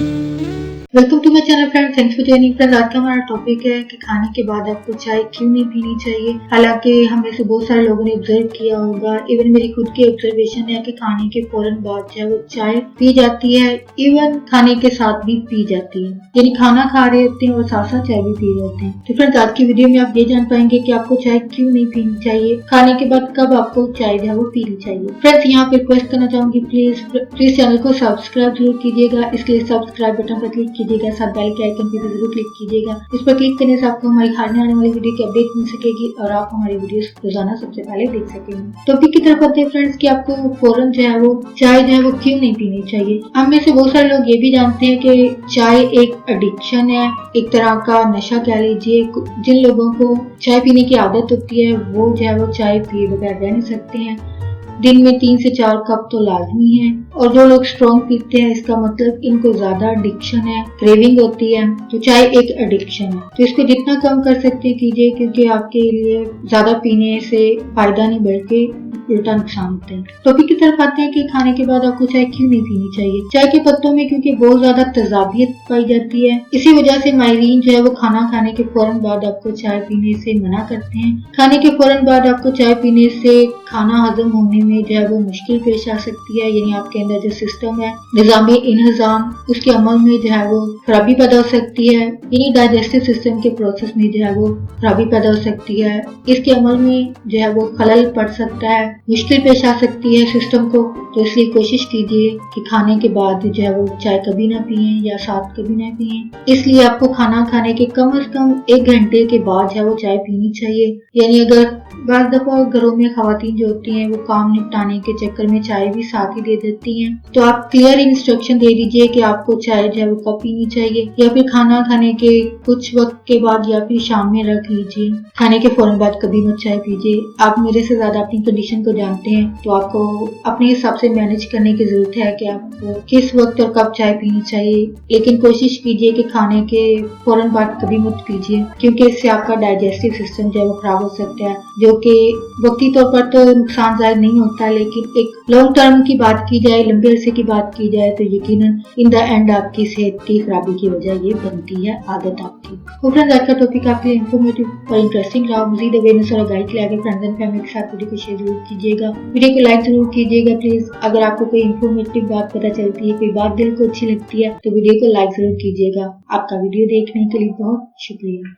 Welcome to my channel friends, thanks for joining friends. आज का हमारा टॉपिक है कि खाने के बाद आपको चाय क्यों नहीं पीनी चाहिए। हालांकि हम में से बहुत सारे लोगों ने ऑब्जर्व किया होगा, इवन मेरी खुद की ऑब्जर्वेशन है कि खाने के फौरन बाद जो है वो चाय पी जाती है, इवन खाने के साथ भी पी जाती है, यानी खाना खा रहे होते हैं और साथ साथ चाय भी पी रहे होते हैं। तो फ्रेंड्स, आज की वीडियो में आप ये जान पाएंगे कि आपको चाय क्यों नहीं पीनी चाहिए, खाने के बाद कब आपको चाय जो है वो पीनी चाहिए। फ्रेंड्स, यहाँ पे रिक्वेस्ट करना चाहूंगी, प्लीज चैनल को सब्सक्राइब जरूर कीजिएगा। इसके लिए सब्सक्राइब बटन पर क्लिक कीजिएगा, साथ बेल के आइकन पे भी जरूर क्लिक कीजिएगा। इस पर क्लिक करने से आपको हमारी आने वाली वीडियो की अपडेट मिल सकेगी और आप हमारी वीडियोस रोजाना सबसे पहले देख सकेंगे। टॉपिक की तरफ आते हैं फ्रेंड्स कि आपको फौरन जो है वो चाय जो है वो क्यों नहीं पीनी चाहिए। हम में से बहुत सारे लोग ये भी जानते हैं कि चाय एक एडिक्शन है, एक तरह का नशा कह लीजिए। जिन लोगों को चाय पीने की आदत होती है वो जो है वो चाय पिए बगैर रह नहीं सकते हैं। दिन में 3 से 4 कप तो लाजमी है, और जो लोग स्ट्रॉन्ग पीते हैं इसका मतलब इनको ज्यादा एडिक्शन है, क्रेविंग होती है। तो चाय एक एडिक्शन है, तो इसको जितना कम कर सकते कीजिए, क्योंकि आपके लिए ज्यादा पीने से फायदा नहीं बल्कि उल्टा नुकसान होते हैं। टॉपिक की तरफ आते हैं कि खाने के बाद आपको चाय क्यों नहीं पीनी चाहिए। चाय के पत्तों में क्योंकि बहुत ज्यादा तेजाबियत पाई जाती है, इसी वजह से माहिरीन जो है वो खाना खाने के फौरन बाद आपको चाय पीने से मना करते हैं। खाने के फौरन बाद आपको चाय पीने से खाना हजम होने में जो है वो मुश्किल पेश आ सकती है, यानी आपके अंदर जो सिस्टम है निजामी इंतजाम उसके अमल में जो है वो खराबी पैदा हो सकती है, यानी डाइजेस्टिव सिस्टम के प्रोसेस में जो है वो खराबी पैदा हो सकती है। इसके अमल में जो है वो खलल पड़ सकता है, मुश्किल पेश आ सकती है सिस्टम को। तो इसलिए कोशिश कीजिए कि खाने के बाद जो है वो चाय कभी ना पिए या साथ कभी ना पिए। इसलिए आपको खाना खाने के कम से कम 1 घंटे के बाद जो है वो चाय पीनी चाहिए। यानी अगर बार दफा घरों में खवातीन जो होती हैं वो काम निपटाने के चक्कर में चाय भी साथ ही दे देती हैं, तो आप क्लियर इंस्ट्रक्शन दे दीजिए कि आपको चाय जो है वो कब पीनी चाहिए, या फिर खाना खाने के कुछ वक्त के बाद या फिर शाम में रख लीजिए। खाने के फौरन बाद कभी मत चाय पीजिए। आप मेरे से ज्यादा अपनी कंडीशन को जानते हैं, तो आपको अपने हिसाब से मैनेज करने की जरूरत है कि आपको किस वक्त और कब चाय पीनी चाहिए। लेकिन कोशिश कीजिए कि खाने के फौरन बाद कभी मत पीजिए, क्योंकि इससे आपका डाइजेस्टिव सिस्टम जो है वो खराब हो सकता है, जो कि वक्ती तौर पर तो नुकसान जाहिर नहीं होता, लेकिन एक लॉन्ग टर्म की बात की जाए, लंबे अरसे की बात की जाए तो यकीनन इन द एंड आपकी सेहत की खराबी की वजह ये बनती है आदत आपकी। तो फ्रेंड्स, आज का टॉपिक आपके लिए इंफॉर्मेटिव और इंटरेस्टिंग रहा। मजीद अवेयरनेस और गाइड के लिए आगे फ्रेंड्स एंड फैमिली के साथ वीडियो को शेयर जरूर कीजिएगा, वीडियो को लाइक जरूर कीजिएगा प्लीज। अगर आपको कोई इंफॉर्मेटिव बात पता चलती है, कोई बात दिल को अच्छी लगती है, तो वीडियो को लाइक जरूर कीजिएगा। आपका वीडियो देखने के लिए बहुत शुक्रिया।